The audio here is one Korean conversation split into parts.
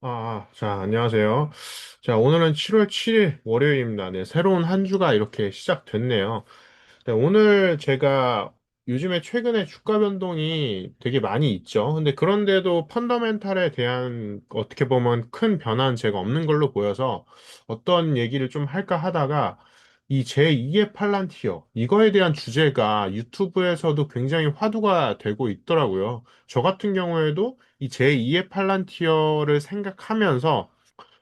자, 안녕하세요. 자, 오늘은 7월 7일 월요일입니다. 네, 새로운 한 주가 이렇게 시작됐네요. 네, 오늘 제가 요즘에 최근에 주가 변동이 되게 많이 있죠. 근데 그런데도 펀더멘탈에 대한 어떻게 보면 큰 변화는 제가 없는 걸로 보여서 어떤 얘기를 좀 할까 하다가 이 제2의 팔란티어, 이거에 대한 주제가 유튜브에서도 굉장히 화두가 되고 있더라고요. 저 같은 경우에도 이 제2의 팔란티어를 생각하면서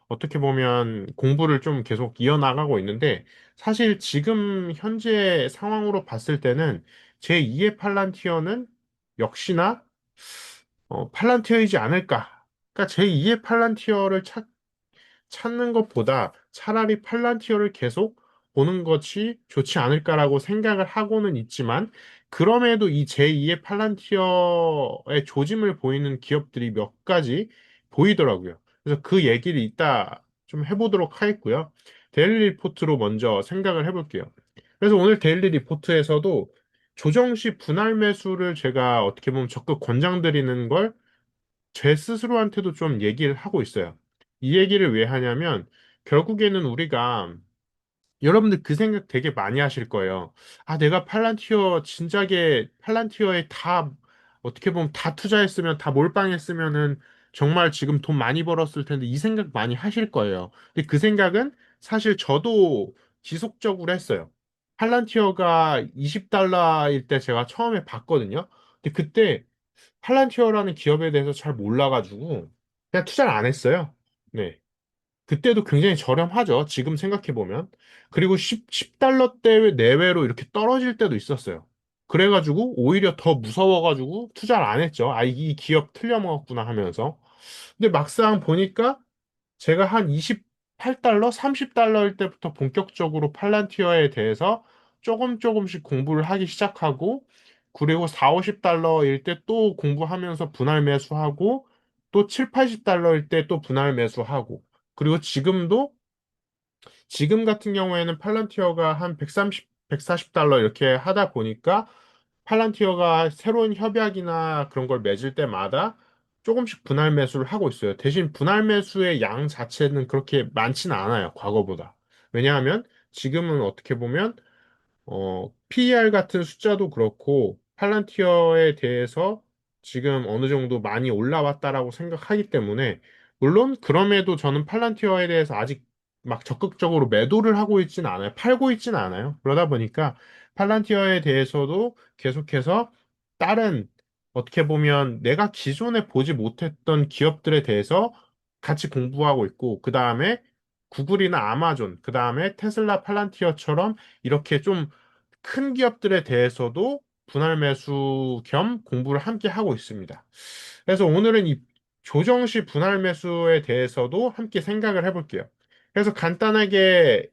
어떻게 보면 공부를 좀 계속 이어나가고 있는데 사실 지금 현재 상황으로 봤을 때는 제2의 팔란티어는 역시나 팔란티어이지 않을까. 그러니까 제2의 팔란티어를 찾는 것보다 차라리 팔란티어를 계속 보는 것이 좋지 않을까라고 생각을 하고는 있지만, 그럼에도 이 제2의 팔란티어의 조짐을 보이는 기업들이 몇 가지 보이더라고요. 그래서 그 얘기를 이따 좀 해보도록 하겠고요. 데일리 리포트로 먼저 생각을 해볼게요. 그래서 오늘 데일리 리포트에서도 조정 시 분할 매수를 제가 어떻게 보면 적극 권장드리는 걸 제 스스로한테도 좀 얘기를 하고 있어요. 이 얘기를 왜 하냐면, 결국에는 우리가, 여러분들 그 생각 되게 많이 하실 거예요. 내가 진작에 팔란티어에 다, 어떻게 보면 다 투자했으면, 다 몰빵했으면은, 정말 지금 돈 많이 벌었을 텐데, 이 생각 많이 하실 거예요. 근데 그 생각은 사실 저도 지속적으로 했어요. 팔란티어가 20달러일 때 제가 처음에 봤거든요. 근데 그때 팔란티어라는 기업에 대해서 잘 몰라가지고 그냥 투자를 안 했어요. 네. 그때도 굉장히 저렴하죠. 지금 생각해보면. 그리고 10달러대 내외로 이렇게 떨어질 때도 있었어요. 그래가지고 오히려 더 무서워가지고 투자를 안 했죠. 이 기업 틀려먹었구나 하면서. 근데 막상 보니까 제가 한 28달러, 30달러일 때부터 본격적으로 팔란티어에 대해서 조금씩 공부를 하기 시작하고, 그리고 4, 50달러일 때 또 공부하면서 분할 매수하고, 또 7, 80달러일 때 또 분할 매수하고, 그리고 지금 같은 경우에는 팔란티어가 한 130, 140달러 이렇게 하다 보니까 팔란티어가 새로운 협약이나 그런 걸 맺을 때마다 조금씩 분할 매수를 하고 있어요. 대신 분할 매수의 양 자체는 그렇게 많지는 않아요, 과거보다. 왜냐하면 지금은 어떻게 보면 PER 같은 숫자도 그렇고, 팔란티어에 대해서 지금 어느 정도 많이 올라왔다라고 생각하기 때문에, 물론 그럼에도 저는 팔란티어에 대해서 아직 막 적극적으로 매도를 하고 있지는 않아요. 팔고 있지는 않아요. 그러다 보니까 팔란티어에 대해서도 계속해서 다른, 어떻게 보면 내가 기존에 보지 못했던 기업들에 대해서 같이 공부하고 있고, 그 다음에 구글이나 아마존, 그 다음에 테슬라 팔란티어처럼 이렇게 좀 큰 기업들에 대해서도 분할 매수 겸 공부를 함께 하고 있습니다. 그래서 오늘은 이 조정시 분할 매수에 대해서도 함께 생각을 해볼게요. 그래서 간단하게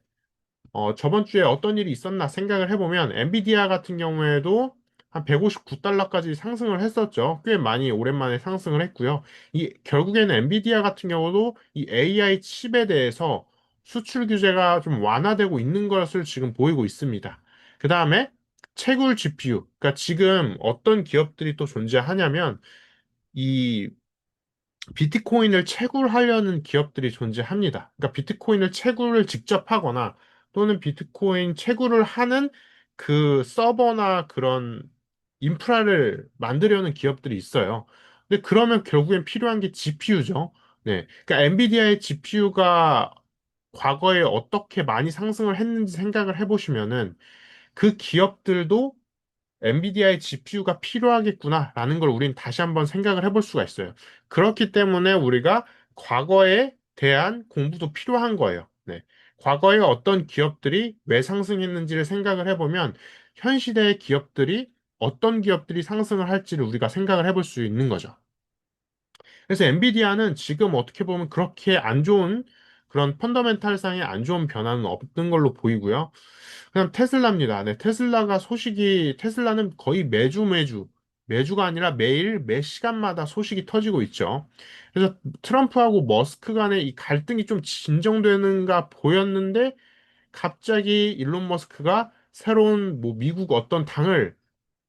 저번 주에 어떤 일이 있었나 생각을 해보면, 엔비디아 같은 경우에도 한 159달러까지 상승을 했었죠. 꽤 많이 오랜만에 상승을 했고요. 결국에는 엔비디아 같은 경우도 이 AI 칩에 대해서 수출 규제가 좀 완화되고 있는 것을 지금 보이고 있습니다. 그 다음에 채굴 GPU, 그러니까 지금 어떤 기업들이 또 존재하냐면, 이 비트코인을 채굴하려는 기업들이 존재합니다. 그러니까 비트코인을 채굴을 직접 하거나 또는 비트코인 채굴을 하는 그 서버나 그런 인프라를 만들려는 기업들이 있어요. 근데 그러면 결국엔 필요한 게 GPU죠. 네. 그러니까 엔비디아의 GPU가 과거에 어떻게 많이 상승을 했는지 생각을 해보시면은, 그 기업들도 엔비디아의 GPU가 필요하겠구나라는 걸 우린 다시 한번 생각을 해볼 수가 있어요. 그렇기 때문에 우리가 과거에 대한 공부도 필요한 거예요. 네. 과거에 어떤 기업들이 왜 상승했는지를 생각을 해보면, 현 시대의 기업들이 어떤 기업들이 상승을 할지를 우리가 생각을 해볼 수 있는 거죠. 그래서 엔비디아는 지금 어떻게 보면 그렇게 안 좋은, 그런 펀더멘탈상의 안 좋은 변화는 없는 걸로 보이고요. 그냥 테슬라입니다. 네, 테슬라는 거의 매주가 아니라 매일 매 시간마다 소식이 터지고 있죠. 그래서 트럼프하고 머스크 간의 이 갈등이 좀 진정되는가 보였는데, 갑자기 일론 머스크가 새로운 뭐 미국 어떤 당을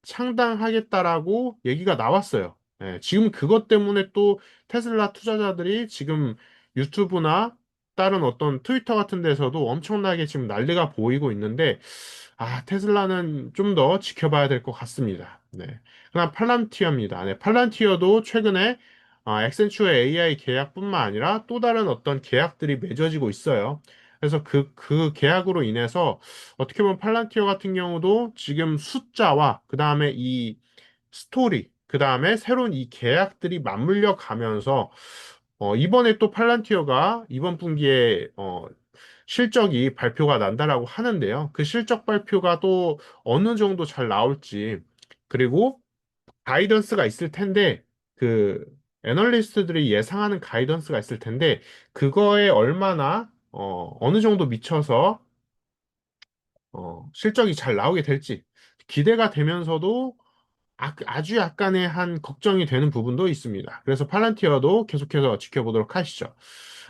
창당하겠다라고 얘기가 나왔어요. 예, 지금 그것 때문에 또 테슬라 투자자들이 지금 유튜브나 다른 어떤 트위터 같은 데서도 엄청나게 지금 난리가 보이고 있는데, 테슬라는 좀 더 지켜봐야 될 것 같습니다. 네. 그다음 팔란티어입니다. 네, 팔란티어도 최근에 액센추어 AI 계약뿐만 아니라 또 다른 어떤 계약들이 맺어지고 있어요. 그래서 그 계약으로 인해서 어떻게 보면 팔란티어 같은 경우도 지금 숫자와 그 다음에 이 스토리, 그 다음에 새로운 이 계약들이 맞물려 가면서 이번에 또 팔란티어가 이번 분기에 실적이 발표가 난다라고 하는데요. 그 실적 발표가 또 어느 정도 잘 나올지, 그리고 가이던스가 있을 텐데, 그 애널리스트들이 예상하는 가이던스가 있을 텐데, 그거에 얼마나 어느 정도 미쳐서 실적이 잘 나오게 될지 기대가 되면서도 아주 약간의 한 걱정이 되는 부분도 있습니다. 그래서 팔란티어도 계속해서 지켜보도록 하시죠.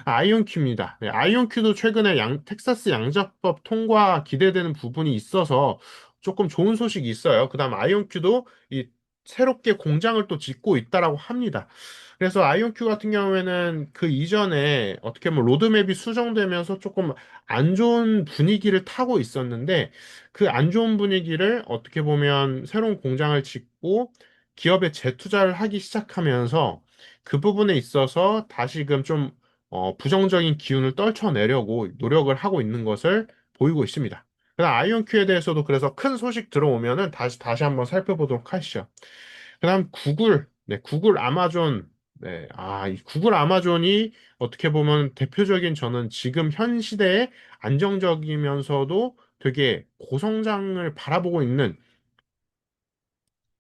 아이온큐입니다. 네, 아이온큐도 최근에 텍사스 양자법 통과 기대되는 부분이 있어서 조금 좋은 소식이 있어요. 그다음 아이온큐도 이 새롭게 공장을 또 짓고 있다라고 합니다. 그래서 아이온큐 같은 경우에는 그 이전에 어떻게 보면 로드맵이 수정되면서 조금 안 좋은 분위기를 타고 있었는데 그 안 좋은 분위기를 어떻게 보면 새로운 공장을 짓고 기업에 재투자를 하기 시작하면서 그 부분에 있어서 다시금 좀 부정적인 기운을 떨쳐내려고 노력을 하고 있는 것을 보이고 있습니다. 그다음 아이온큐에 대해서도 그래서 큰 소식 들어오면은 다시 한번 살펴보도록 하시죠. 그다음 구글, 네, 구글 아마존, 네, 이 구글 아마존이 어떻게 보면 대표적인 저는 지금 현 시대에 안정적이면서도 되게 고성장을 바라보고 있는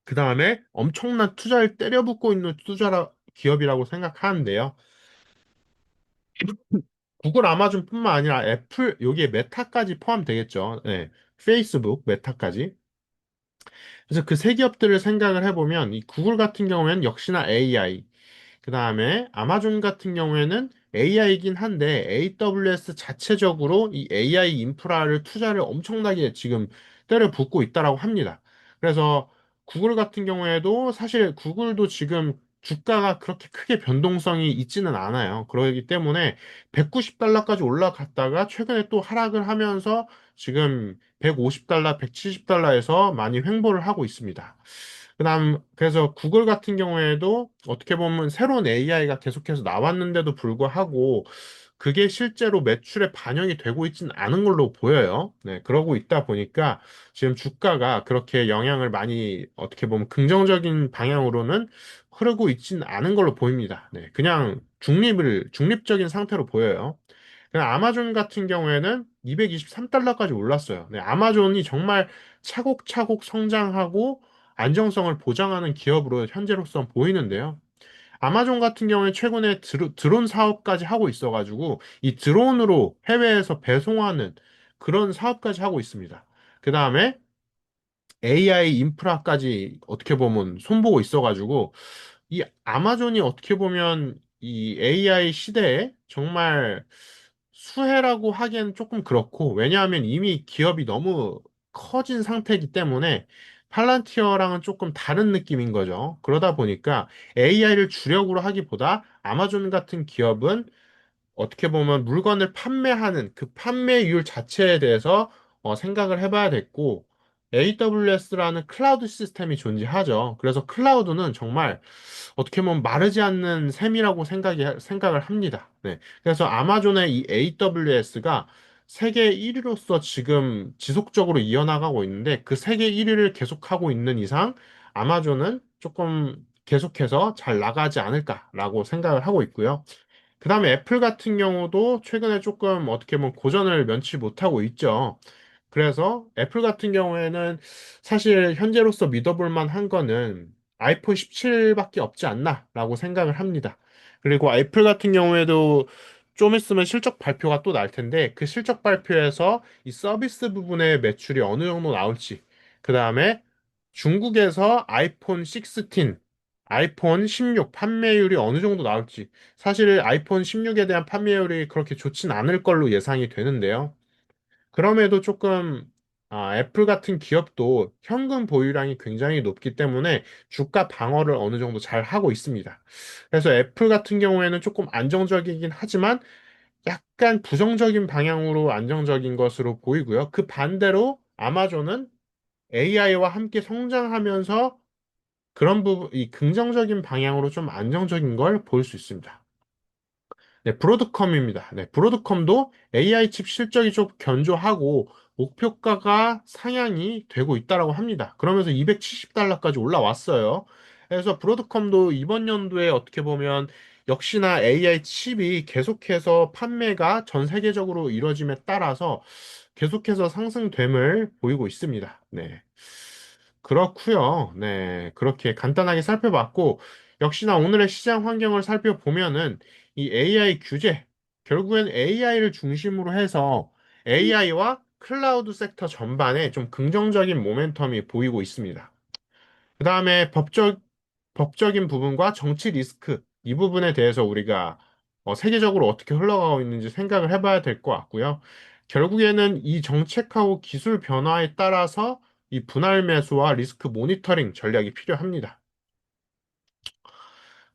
그 다음에 엄청난 투자를 때려붓고 있는 기업이라고 생각하는데요. 구글, 아마존뿐만 아니라 애플, 여기에 메타까지 포함되겠죠. 네. 페이스북, 메타까지. 그래서 그 세 기업들을 생각을 해보면 이 구글 같은 경우에는 역시나 AI, 그 다음에 아마존 같은 경우에는 AI이긴 한데 AWS 자체적으로 이 AI 인프라를 투자를 엄청나게 지금 때려 붓고 있다라고 합니다. 그래서 구글 같은 경우에도 사실 구글도 지금 주가가 그렇게 크게 변동성이 있지는 않아요. 그러기 때문에 190달러까지 올라갔다가 최근에 또 하락을 하면서 지금 150달러, 170달러에서 많이 횡보를 하고 있습니다. 그래서 구글 같은 경우에도 어떻게 보면 새로운 AI가 계속해서 나왔는데도 불구하고 그게 실제로 매출에 반영이 되고 있지는 않은 걸로 보여요. 네, 그러고 있다 보니까 지금 주가가 그렇게 영향을 많이 어떻게 보면 긍정적인 방향으로는 흐르고 있지는 않은 걸로 보입니다. 네, 그냥 중립적인 상태로 보여요. 그냥 아마존 같은 경우에는 223달러까지 올랐어요. 네, 아마존이 정말 차곡차곡 성장하고 안정성을 보장하는 기업으로 현재로서 보이는데요. 아마존 같은 경우에 최근에 드론 사업까지 하고 있어가지고 이 드론으로 해외에서 배송하는 그런 사업까지 하고 있습니다. 그 다음에 AI 인프라까지 어떻게 보면 손보고 있어가지고 이 아마존이 어떻게 보면 이 AI 시대에 정말 수혜라고 하기엔 조금 그렇고, 왜냐하면 이미 기업이 너무 커진 상태이기 때문에 팔란티어랑은 조금 다른 느낌인 거죠. 그러다 보니까 AI를 주력으로 하기보다 아마존 같은 기업은 어떻게 보면 물건을 판매하는 그 판매율 자체에 대해서 생각을 해봐야 됐고, AWS라는 클라우드 시스템이 존재하죠. 그래서 클라우드는 정말 어떻게 보면 마르지 않는 셈이라고 생각을 합니다. 네. 그래서 아마존의 이 AWS가 세계 1위로서 지금 지속적으로 이어나가고 있는데 그 세계 1위를 계속하고 있는 이상 아마존은 조금 계속해서 잘 나가지 않을까라고 생각을 하고 있고요. 그 다음에 애플 같은 경우도 최근에 조금 어떻게 보면 고전을 면치 못하고 있죠. 그래서 애플 같은 경우에는 사실 현재로서 믿어볼 만한 거는 아이폰 17밖에 없지 않나라고 생각을 합니다. 그리고 애플 같은 경우에도 좀 있으면 실적 발표가 또 날 텐데 그 실적 발표에서 이 서비스 부분의 매출이 어느 정도 나올지, 그 다음에 중국에서 아이폰 16, 아이폰 16 판매율이 어느 정도 나올지, 사실 아이폰 16에 대한 판매율이 그렇게 좋진 않을 걸로 예상이 되는데요. 그럼에도 조금 애플 같은 기업도 현금 보유량이 굉장히 높기 때문에 주가 방어를 어느 정도 잘 하고 있습니다. 그래서 애플 같은 경우에는 조금 안정적이긴 하지만 약간 부정적인 방향으로 안정적인 것으로 보이고요. 그 반대로 아마존은 AI와 함께 성장하면서 그런 부분, 이 긍정적인 방향으로 좀 안정적인 걸 볼 수 있습니다. 네, 브로드컴입니다. 네, 브로드컴도 AI 칩 실적이 좀 견조하고 목표가가 상향이 되고 있다라고 합니다. 그러면서 270달러까지 올라왔어요. 그래서 브로드컴도 이번 연도에 어떻게 보면 역시나 AI 칩이 계속해서 판매가 전 세계적으로 이루어짐에 따라서 계속해서 상승됨을 보이고 있습니다. 네. 그렇고요. 네. 그렇게 간단하게 살펴봤고, 역시나 오늘의 시장 환경을 살펴보면은 이 AI 규제, 결국엔 AI를 중심으로 해서 AI와 클라우드 섹터 전반에 좀 긍정적인 모멘텀이 보이고 있습니다. 그 다음에 법적인 부분과 정치 리스크, 이 부분에 대해서 우리가 세계적으로 어떻게 흘러가고 있는지 생각을 해봐야 될 것 같고요. 결국에는 이 정책하고 기술 변화에 따라서 이 분할 매수와 리스크 모니터링 전략이 필요합니다.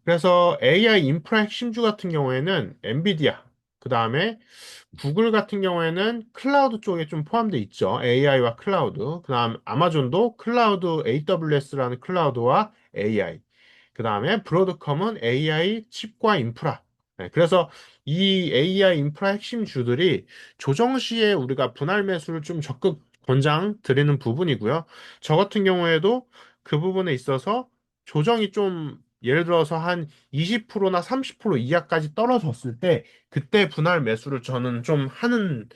그래서 AI 인프라 핵심주 같은 경우에는 엔비디아, 그 다음에 구글 같은 경우에는 클라우드 쪽에 좀 포함되어 있죠. AI와 클라우드. 그 다음 아마존도 클라우드 AWS라는 클라우드와 AI. 그 다음에 브로드컴은 AI 칩과 인프라. 네, 그래서 이 AI 인프라 핵심 주들이 조정 시에 우리가 분할 매수를 좀 적극 권장 드리는 부분이고요. 저 같은 경우에도 그 부분에 있어서 조정이 좀 예를 들어서 한 20%나 30% 이하까지 떨어졌을 때 그때 분할 매수를 저는 좀 하는,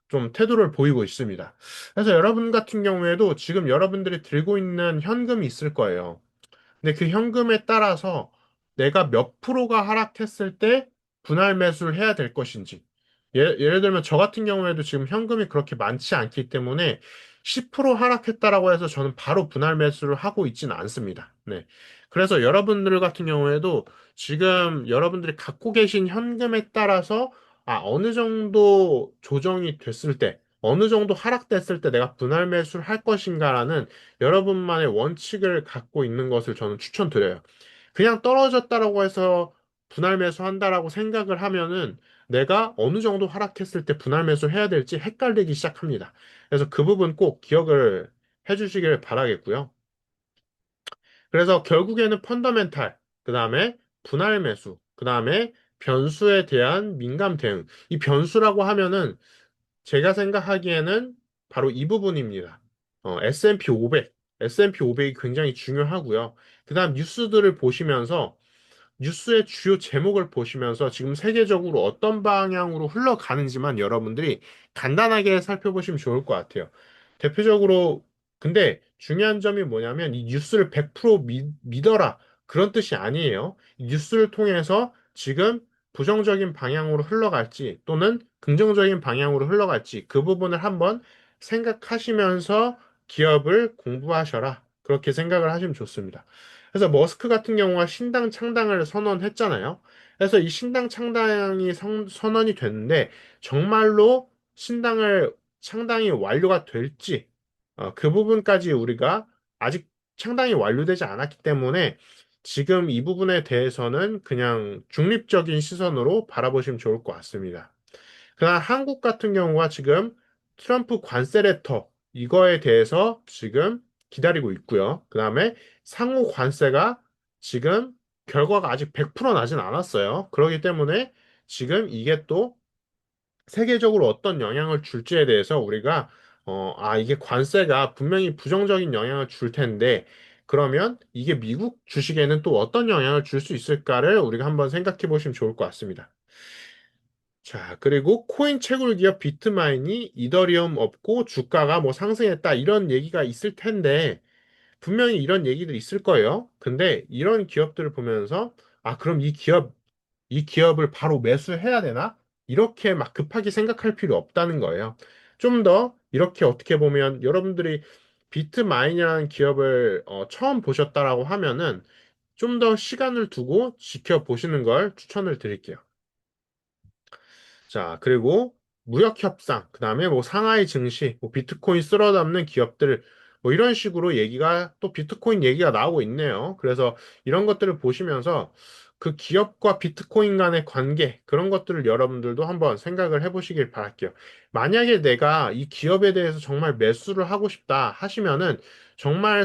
좀 태도를 보이고 있습니다. 그래서 여러분 같은 경우에도 지금 여러분들이 들고 있는 현금이 있을 거예요. 근데 그 현금에 따라서 내가 몇 프로가 하락했을 때 분할 매수를 해야 될 것인지. 예를 들면 저 같은 경우에도 지금 현금이 그렇게 많지 않기 때문에 10% 하락했다라고 해서 저는 바로 분할 매수를 하고 있지는 않습니다. 네. 그래서 여러분들 같은 경우에도 지금 여러분들이 갖고 계신 현금에 따라서 어느 정도 조정이 됐을 때, 어느 정도 하락됐을 때 내가 분할 매수를 할 것인가라는 여러분만의 원칙을 갖고 있는 것을 저는 추천드려요. 그냥 떨어졌다라고 해서 분할 매수한다라고 생각을 하면은 내가 어느 정도 하락했을 때 분할 매수 해야 될지 헷갈리기 시작합니다. 그래서 그 부분 꼭 기억을 해주시길 바라겠고요. 그래서 결국에는 펀더멘탈, 그 다음에 분할 매수, 그 다음에 변수에 대한 민감 대응. 이 변수라고 하면은 제가 생각하기에는 바로 이 부분입니다. S&P 500, S&P 500이 굉장히 중요하고요. 그다음 뉴스들을 보시면서 뉴스의 주요 제목을 보시면서 지금 세계적으로 어떤 방향으로 흘러가는지만 여러분들이 간단하게 살펴보시면 좋을 것 같아요. 대표적으로 근데 중요한 점이 뭐냐면 이 뉴스를 100% 믿어라 그런 뜻이 아니에요. 이 뉴스를 통해서 지금 부정적인 방향으로 흘러갈지 또는 긍정적인 방향으로 흘러갈지 그 부분을 한번 생각하시면서 기업을 공부하셔라. 그렇게 생각을 하시면 좋습니다. 그래서 머스크 같은 경우가 신당 창당을 선언했잖아요. 그래서 이 신당 창당이 선언이 됐는데 정말로 신당을 창당이 완료가 될지 그 부분까지 우리가 아직 창당이 완료되지 않았기 때문에 지금 이 부분에 대해서는 그냥 중립적인 시선으로 바라보시면 좋을 것 같습니다. 그러나 한국 같은 경우가 지금 트럼프 관세 레터 이거에 대해서 지금 기다리고 있고요. 그 다음에 상호 관세가 지금 결과가 아직 100% 나진 않았어요. 그렇기 때문에 지금 이게 또 세계적으로 어떤 영향을 줄지에 대해서 우리가 이게 관세가 분명히 부정적인 영향을 줄 텐데 그러면 이게 미국 주식에는 또 어떤 영향을 줄 수 있을까를 우리가 한번 생각해 보시면 좋을 것 같습니다. 자, 그리고 코인 채굴 기업 비트마인이 이더리움 없고 주가가 뭐 상승했다 이런 얘기가 있을 텐데 분명히 이런 얘기들이 있을 거예요. 근데 이런 기업들을 보면서 그럼 이 기업을 바로 매수해야 되나? 이렇게 막 급하게 생각할 필요 없다는 거예요. 좀 더 이렇게 어떻게 보면 여러분들이 비트마인이라는 기업을 처음 보셨다라고 하면은 좀 더 시간을 두고 지켜보시는 걸 추천을 드릴게요. 자, 그리고 무역 협상, 그다음에 뭐 상하이 증시, 뭐 비트코인 쓸어 담는 기업들 뭐 이런 식으로 얘기가 또 비트코인 얘기가 나오고 있네요. 그래서 이런 것들을 보시면서 그 기업과 비트코인 간의 관계 그런 것들을 여러분들도 한번 생각을 해보시길 바랄게요. 만약에 내가 이 기업에 대해서 정말 매수를 하고 싶다 하시면은 정말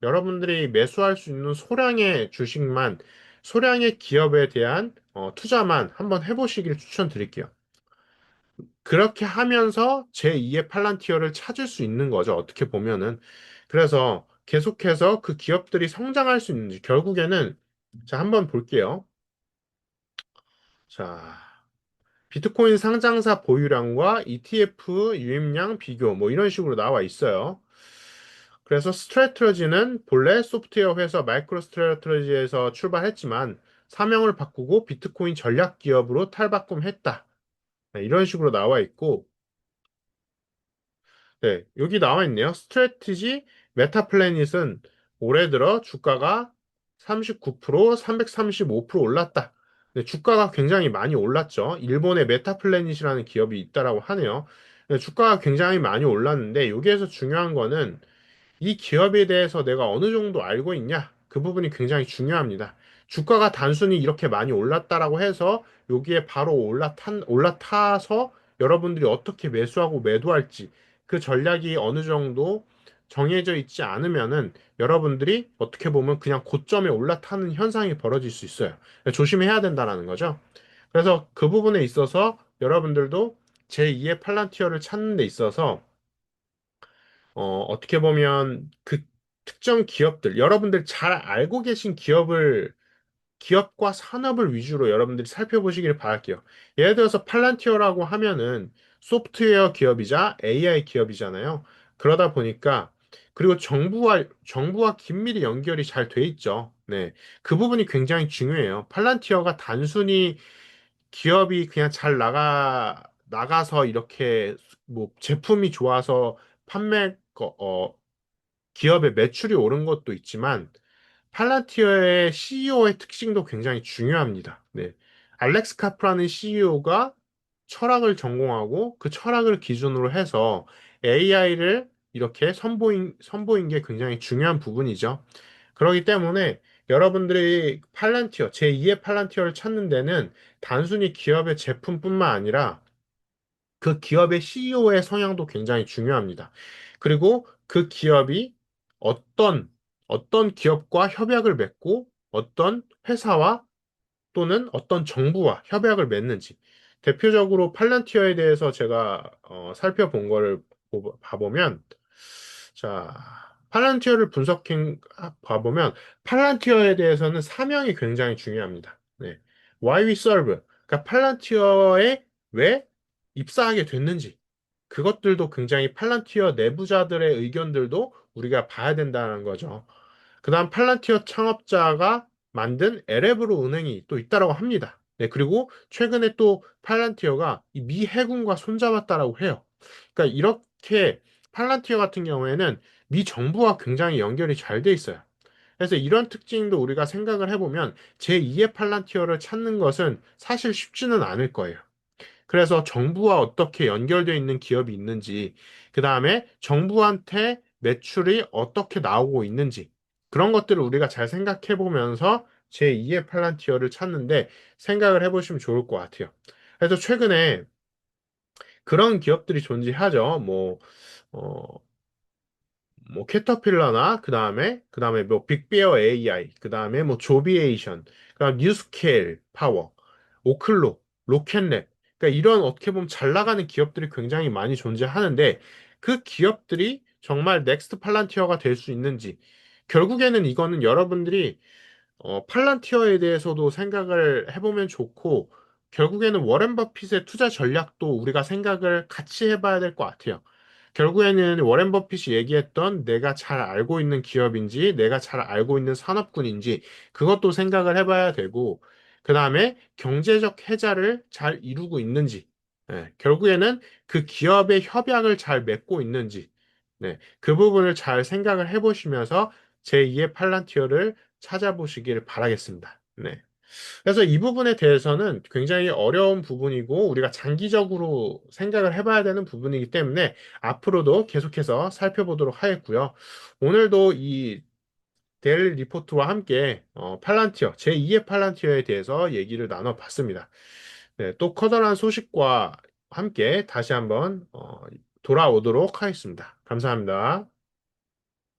여러분들이 매수할 수 있는 소량의 주식만 소량의 기업에 대한 투자만 한번 해보시길 추천드릴게요. 그렇게 하면서 제2의 팔란티어를 찾을 수 있는 거죠. 어떻게 보면은. 그래서 계속해서 그 기업들이 성장할 수 있는지 결국에는 자, 한번 볼게요. 자, 비트코인 상장사 보유량과 ETF 유입량 비교 뭐 이런 식으로 나와 있어요. 그래서 스트래트러지는 본래 소프트웨어 회사 마이크로 스트래트러지에서 출발했지만 사명을 바꾸고 비트코인 전략 기업으로 탈바꿈했다. 네, 이런 식으로 나와 있고 네, 여기 나와 있네요. 스트래티지 메타플래닛은 올해 들어 주가가 39%, 335% 올랐다. 네, 주가가 굉장히 많이 올랐죠. 일본의 메타플래닛이라는 기업이 있다라고 하네요. 네, 주가가 굉장히 많이 올랐는데 여기에서 중요한 거는 이 기업에 대해서 내가 어느 정도 알고 있냐? 그 부분이 굉장히 중요합니다. 주가가 단순히 이렇게 많이 올랐다라고 해서 여기에 바로 올라타서 여러분들이 어떻게 매수하고 매도할지 그 전략이 어느 정도 정해져 있지 않으면은 여러분들이 어떻게 보면 그냥 고점에 올라타는 현상이 벌어질 수 있어요. 조심해야 된다라는 거죠. 그래서 그 부분에 있어서 여러분들도 제2의 팔란티어를 찾는 데 있어서 어떻게 보면 그 특정 기업들, 여러분들 잘 알고 계신 기업과 산업을 위주로 여러분들이 살펴보시길 바랄게요. 예를 들어서 팔란티어라고 하면은 소프트웨어 기업이자 AI 기업이잖아요. 그러다 보니까, 그리고 정부와 긴밀히 연결이 잘 돼 있죠. 네. 그 부분이 굉장히 중요해요. 팔란티어가 단순히 기업이 그냥 나가서 이렇게 뭐 제품이 좋아서 기업의 매출이 오른 것도 있지만 팔란티어의 CEO의 특징도 굉장히 중요합니다. 네. 알렉스 카프라는 CEO가 철학을 전공하고 그 철학을 기준으로 해서 AI를 이렇게 선보인 게 굉장히 중요한 부분이죠. 그렇기 때문에 여러분들이 제2의 팔란티어를 찾는 데는 단순히 기업의 제품뿐만 아니라 그 기업의 CEO의 성향도 굉장히 중요합니다. 그리고 그 기업이 어떤 기업과 협약을 맺고 어떤 회사와 또는 어떤 정부와 협약을 맺는지. 대표적으로 팔란티어에 대해서 제가 살펴본 거를 봐보면 자, 봐보면 팔란티어에 대해서는 사명이 굉장히 중요합니다. 네. Why we serve. 그러니까 팔란티어에 왜 입사하게 됐는지. 그것들도 굉장히 팔란티어 내부자들의 의견들도 우리가 봐야 된다는 거죠. 그다음 팔란티어 창업자가 만든 에레브로 은행이 또 있다라고 합니다. 네, 그리고 최근에 또 팔란티어가 이 미 해군과 손잡았다라고 해요. 그러니까 이렇게 팔란티어 같은 경우에는 미 정부와 굉장히 연결이 잘 돼 있어요. 그래서 이런 특징도 우리가 생각을 해보면 제2의 팔란티어를 찾는 것은 사실 쉽지는 않을 거예요. 그래서 정부와 어떻게 연결되어 있는 기업이 있는지, 그 다음에 정부한테 매출이 어떻게 나오고 있는지, 그런 것들을 우리가 잘 생각해 보면서 제2의 팔란티어를 찾는데 생각을 해보시면 좋을 것 같아요. 그래서 최근에 그런 기업들이 존재하죠. 어, 뭐 캐터필러나 그다음에 뭐 빅베어 AI, 그다음에 뭐 조비에이션, 그다음 뉴스케일 파워, 오클로, 로켓랩. 그러니까 이런 어떻게 보면 잘 나가는 기업들이 굉장히 많이 존재하는데 그 기업들이 정말 넥스트 팔란티어가 될 수 있는지 결국에는 이거는 여러분들이 팔란티어에 대해서도 생각을 해보면 좋고 결국에는 워렌 버핏의 투자 전략도 우리가 생각을 같이 해봐야 될 것 같아요. 결국에는 워렌 버핏이 얘기했던 내가 잘 알고 있는 기업인지, 내가 잘 알고 있는 산업군인지, 그것도 생각을 해봐야 되고, 그 다음에 경제적 해자를 잘 이루고 있는지, 결국에는 그 기업의 협약을 잘 맺고 있는지, 그 부분을 잘 생각을 해보시면서 제2의 팔란티어를 찾아보시길 바라겠습니다. 네. 그래서 이 부분에 대해서는 굉장히 어려운 부분이고 우리가 장기적으로 생각을 해봐야 되는 부분이기 때문에 앞으로도 계속해서 살펴보도록 하겠고요. 오늘도 이 델 리포트와 함께 팔란티어, 제2의 팔란티어에 대해서 얘기를 나눠봤습니다. 네, 또 커다란 소식과 함께 다시 한번 돌아오도록 하겠습니다. 감사합니다.